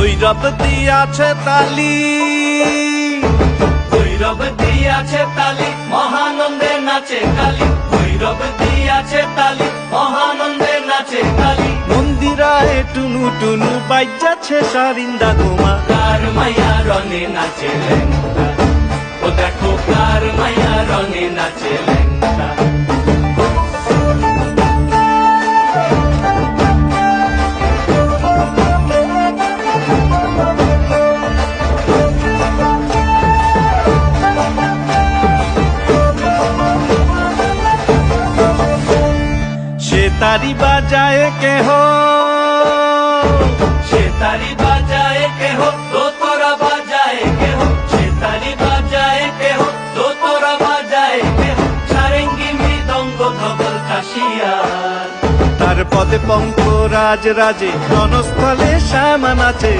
ভৈরব দিয়াছে তালি, ভৈরব দিয়াছে তালি, মহানন্দে নাচে কালী। ভৈরব দিয়াছে তালি, মহানন্দে নাচে কালী। মন্দিরায় টুনু টুনু বাইজাছে সারিন্দা গোমা। কার মায়া রনে নাচে ল্যাংটা, ও দেখো কার মায়া রনে নাচে ল্যাংটা। সে তারি বাজায় কেহ, সে তারি বাজায় কেহ, দোতরা বাজায় কেহ। সে তারি বাজায় কেহ, দোতরা বাজায় কেহ। সারেঙ্গি মৃদঙ্গ ধবল কাশিয়ার। তার পদে পঙ্ক রাজ রাজে রণস্থলে শ্যামা নাচে।